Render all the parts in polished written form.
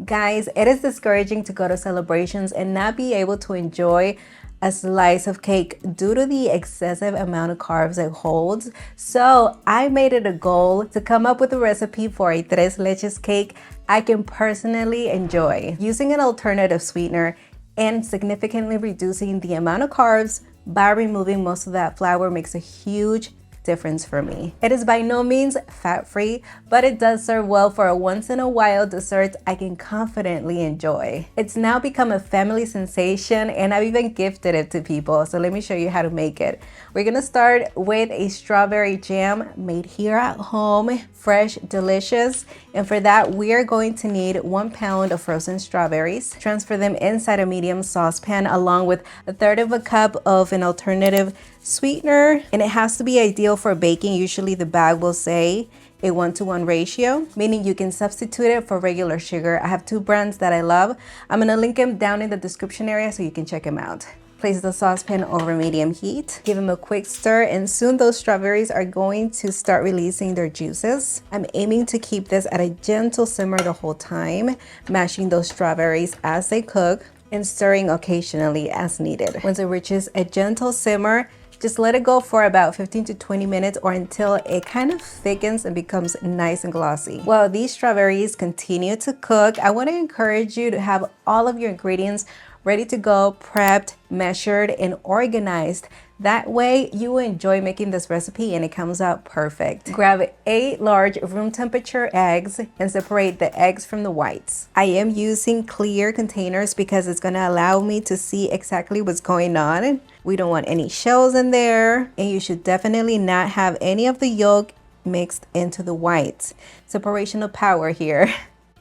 Guys, it is discouraging to go to celebrations and not be able to enjoy a slice of cake due to the excessive amount of carbs it holds. So I made it a goal to come up with a recipe for a tres leches cake I can personally enjoy, using an alternative sweetener and significantly reducing the amount of carbs by removing most of that flour makes a huge difference for me. It is by no means fat-free, but it does serve well for a once-in-a-while dessert I can confidently enjoy. It's now become a family sensation and I've even gifted it to people, so let me show you how to make it. We're gonna start with a strawberry jam made here at home, fresh, delicious, and for that we are going to need 1 pound of frozen strawberries. Transfer them inside a medium saucepan along with 1/3 cup of an alternative sweetener, and it has to be ideal for baking. Usually the bag will say a 1-to-1 ratio, meaning you can substitute it for regular sugar. I have 2 brands that I love. I'm gonna link them down in the description area so you can check them out. Place the saucepan over medium heat, give them a quick stir, and soon those strawberries are going to start releasing their juices. I'm aiming to keep this at a gentle simmer the whole time, mashing those strawberries as they cook and stirring occasionally as needed. Once it reaches a gentle simmer, just let it go for about 15 to 20 minutes or until it kind of thickens and becomes nice and glossy. While these strawberries continue to cook, I want to encourage you to have all of your ingredients ready to go, prepped, measured, and organized. That way you will enjoy making this recipe and it comes out perfect. Grab 8 large room temperature eggs and separate the eggs from the whites. I am using clear containers because it's gonna allow me to see exactly what's going on. We don't want any shells in there, and you should definitely not have any of the yolk mixed into the whites. Separation of power here.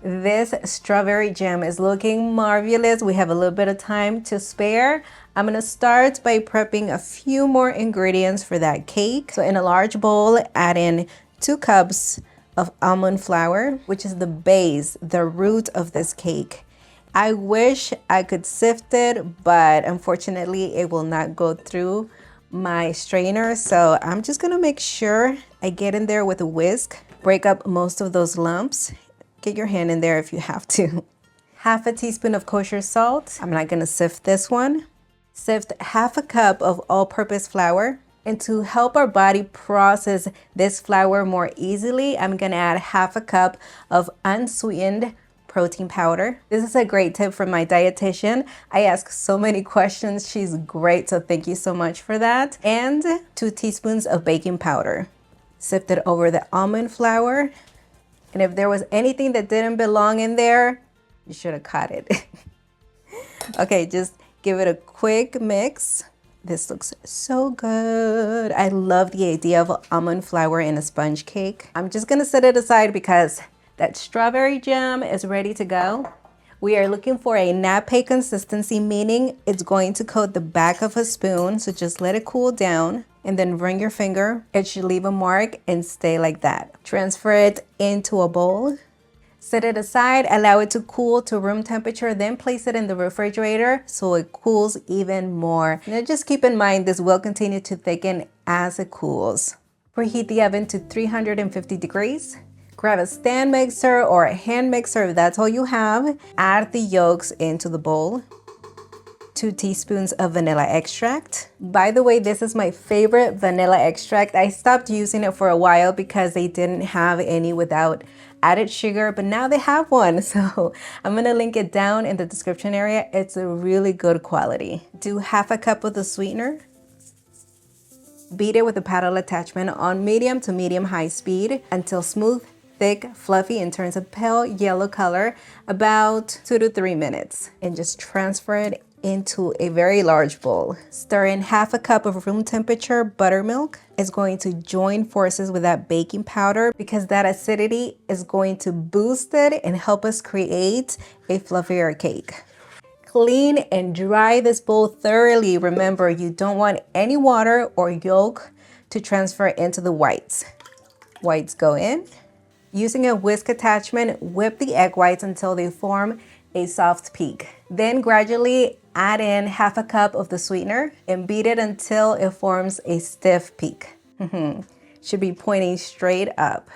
This strawberry jam is looking marvelous. We have a little bit of time to spare. I'm gonna start by prepping a few more ingredients for that cake. So in a large bowl, add in 2 cups of almond flour, which is the base, the root of this cake. I wish I could sift it, but unfortunately it will not go through my strainer. So I'm just gonna make sure I get in there with a whisk, break up most of those lumps. Get your hand in there if you have to. 1/2 teaspoon of kosher salt. I'm not gonna sift this one. Sift 1/2 cup of all-purpose flour. And to help our body process this flour more easily, I'm gonna add 1/2 cup of unsweetened protein powder. This is a great tip from my dietitian. I ask so many questions. She's great, so thank you so much for that. And 2 teaspoons of baking powder. Sift it over the almond flour. And if there was anything that didn't belong in there, you should have caught it. Okay, just give it a quick mix. This looks so good. I love the idea of almond flour in a sponge cake. I'm just gonna set it aside because that strawberry jam is ready to go. We are looking for a nappe consistency, meaning it's going to coat the back of a spoon. So just let it cool down and then bring your finger. It should leave a mark and stay like that. Transfer it into a bowl. Set it aside, allow it to cool to room temperature, then place it in the refrigerator so it cools even more. Now just keep in mind this will continue to thicken as it cools. Preheat the oven to 350 degrees. Grab a stand mixer or a hand mixer if that's all you have. Add the yolks into the bowl. 2 teaspoons of vanilla extract. By the way, this is my favorite vanilla extract. I stopped using it for a while because they didn't have any without added sugar, but now they have one. So I'm gonna link it down in the description area. It's a really good quality. Do 1/2 cup of the sweetener. Beat it with a paddle attachment on medium to medium high speed until smooth, thick, fluffy, and turns a pale yellow color, about 2 to 3 minutes. And just transfer it into a very large bowl. Stir in 1/2 cup of room temperature buttermilk. It's going to join forces with that baking powder because that acidity is going to boost it and help us create a fluffier cake. Clean and dry this bowl thoroughly. Remember, you don't want any water or yolk to transfer into the whites. Whites go in. Using a whisk attachment, whip the egg whites until they form a soft peak. Then gradually add in 1/2 cup of the sweetener and beat it until it forms a stiff peak. Should be pointing straight up.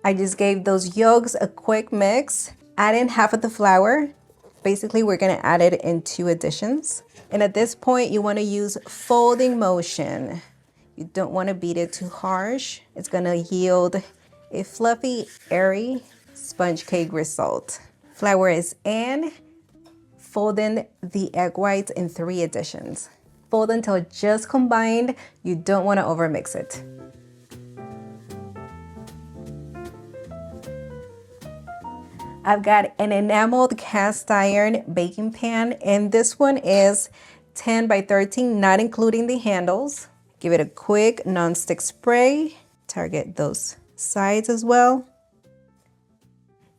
I just gave those yolks a quick mix. add in half of the flour. Basically, we're gonna add it in 2 additions. And at this point, you wanna use folding motion. You don't wanna beat it too harsh. It's gonna yield a fluffy, airy sponge cake result. Flour is in. Fold in the egg whites in 3 additions. Fold until just combined. You don't wanna overmix it. I've got an enameled cast iron baking pan, and this one is 10 by 13, not including the handles. Give it a quick nonstick spray. Target those sides as well.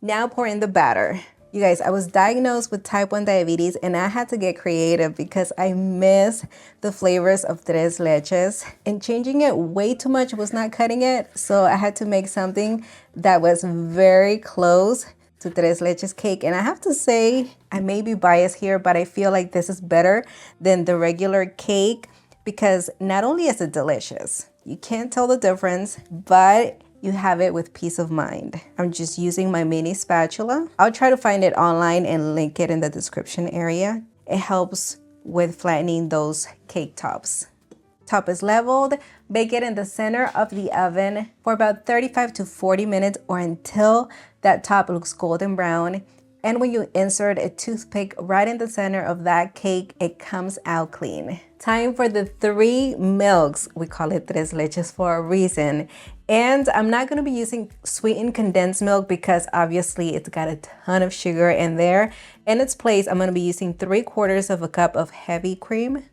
Now pour in the batter. You guys, I was diagnosed with type 1 diabetes and I had to get creative because I miss the flavors of tres leches, and changing it way too much was not cutting it. So I had to make something that was very close to tres leches cake. And I have to say, I may be biased here, but I feel like this is better than the regular cake because not only is it delicious, you can't tell the difference, but you have it with peace of mind. I'm just using my mini spatula. I'll try to find it online and link it in the description area. It helps with flattening those cake tops. Top is leveled. Bake it in the center of the oven for about 35 to 40 minutes or until that top looks golden brown. And when you insert a toothpick right in the center of that cake, it comes out clean. Time for the 3 milks. We call it tres leches for a reason. And I'm not gonna be using sweetened condensed milk because obviously it's got a ton of sugar in there. In its place, I'm gonna be using 3/4 cup of heavy cream.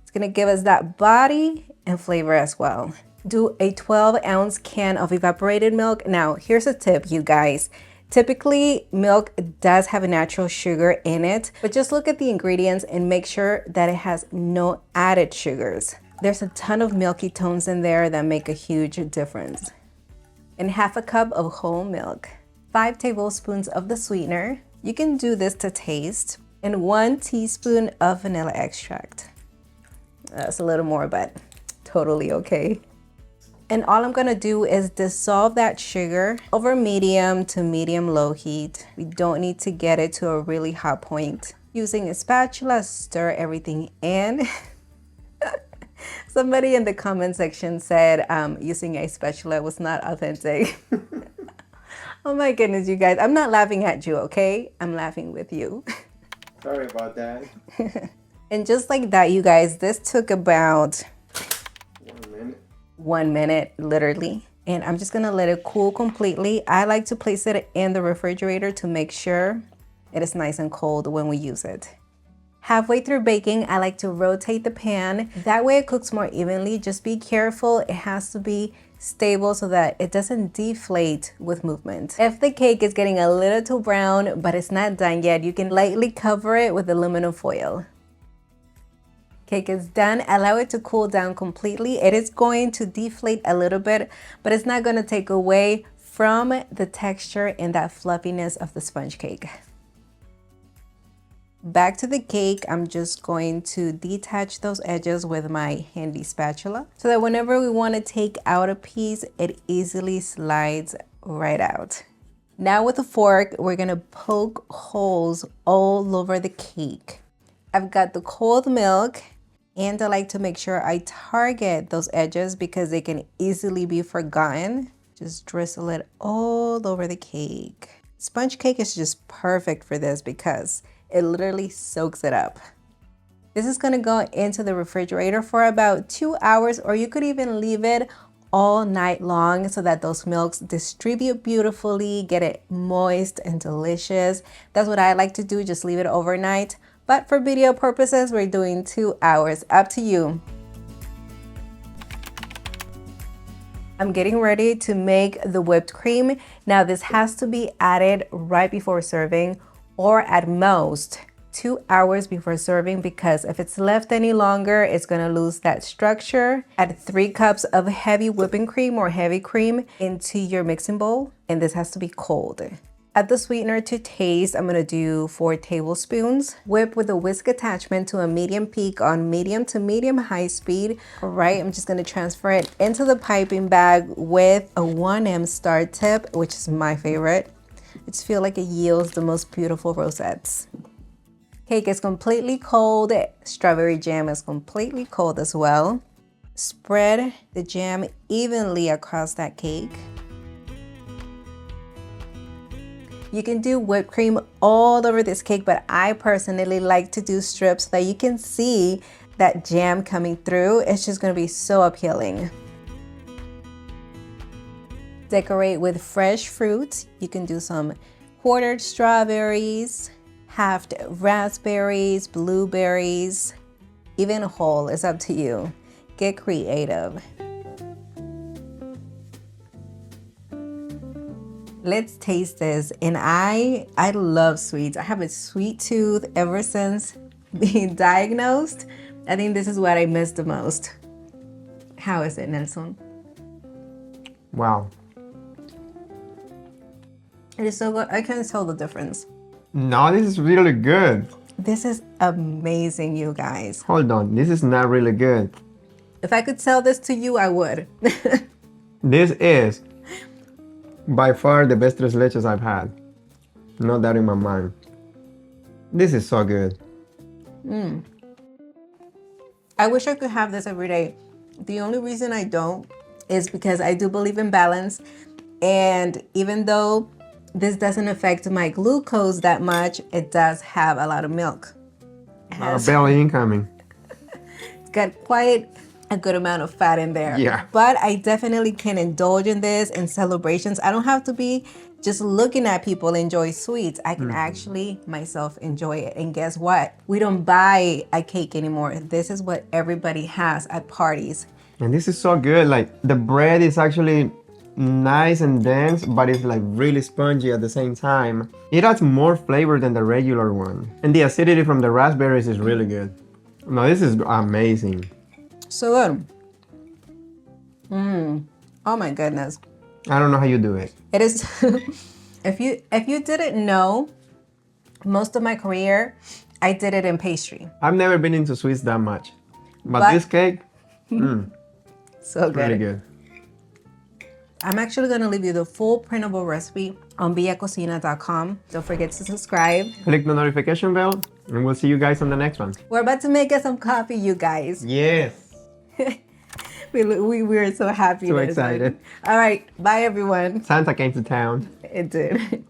It's gonna give us that body and flavor as well. Do a 12-ounce can of evaporated milk. Now, here's a tip, you guys. Typically, milk does have a natural sugar in it, but just look at the ingredients and make sure that it has no added sugars. There's a ton of milky tones in there that make a huge difference. And 1/2 cup of whole milk, 5 tablespoons of the sweetener. You can do this to taste, and 1 teaspoon of vanilla extract. That's a little more, but totally okay. And all I'm gonna do is dissolve that sugar over medium to medium low heat. We don't need to get it to a really hot point. Using a spatula, stir everything in. Somebody in the comment section said using a spatula was not authentic. Oh my goodness, you guys. I'm not laughing at you, okay? I'm laughing with you. Sorry about that. And just like that, you guys, this took about 1 minute. 1 minute, literally. And I'm just gonna let it cool completely. I like to place it in the refrigerator to make sure it is nice and cold when we use it. Halfway through baking, I like to rotate the pan. That way it cooks more evenly. Just be careful. It has to be stable so that it doesn't deflate with movement. If the cake is getting a little too brown, but it's not done yet, you can lightly cover it with aluminum foil. Cake is done. Allow it to cool down completely. It is going to deflate a little bit, but it's not going to take away from the texture and that fluffiness of the sponge cake. Back to the cake, I'm just going to detach those edges with my handy spatula so that whenever we want to take out a piece, it easily slides right out. Now with a fork, we're going to poke holes all over the cake. I've got the cold milk, and I like to make sure I target those edges because they can easily be forgotten. Just drizzle it all over the cake. Sponge cake is just perfect for this because it literally soaks it up. This is gonna go into the refrigerator for about 2 hours, or you could even leave it all night long so that those milks distribute beautifully, get it moist and delicious. That's what I like to do, just leave it overnight. But for video purposes, we're doing 2 hours, up to you. I'm getting ready to make the whipped cream. Now this has to be added right before serving, or at most 2 hours before serving, because if it's left any longer, it's gonna lose that structure. Add 3 cups of heavy whipping cream or heavy cream into your mixing bowl, and this has to be cold. Add the sweetener to taste. I'm gonna do 4 tablespoons. Whip with a whisk attachment to a medium peak on medium to medium high speed. All right, I'm just gonna transfer it into the piping bag with a 1M star tip, which is my favorite. I just feel like it yields the most beautiful rosettes. Cake is completely cold. Strawberry jam is completely cold as well. Spread the jam evenly across that cake. You can do whipped cream all over this cake, but I personally like to do strips so that you can see that jam coming through. It's just gonna be so appealing. Decorate with fresh fruit. You can do some quartered strawberries, halved raspberries, blueberries, even whole, it's up to you. Get creative. Let's taste this. And I love sweets. I have a sweet tooth ever since being diagnosed. I think this is what I miss the most. How is it, Nelson? Wow. It is so good. I can't tell the difference. No, this is really good. This is amazing, you guys. Hold on, this is not really good. If I could sell this to you, I would. This is by far the best tres leches I've had. No doubt in my mind. This is so good. I wish I could have this every day. The only reason I don't is because I do believe in balance. And even though this doesn't affect my glucose that much, it does have a lot of milk. Belly incoming. It's got quite a good amount of fat in there. Yeah. But I definitely can indulge in this in celebrations. I don't have to be just looking at people enjoy sweets. I can actually myself enjoy it. And guess what? We don't buy a cake anymore. This is what everybody has at parties. And this is so good. Like the bread is actually nice and dense, but it's like really spongy at the same time. It adds more flavor than the regular one. And the acidity from the raspberries is really good. No, this is amazing. So good. Oh my goodness. I don't know how you do it. It is if you didn't know, most of my career I did it in pastry. I've never been into sweets that much. But this cake, So good. really good. I'm actually gonna leave you the full printable recipe on cocina.com. Don't forget to subscribe. Click the notification bell, and we'll see you guys on the next one. We're about to make us some coffee, you guys. Yes. We were so happy. So that it's excited. like- All right, bye everyone. Santa came to town. It did.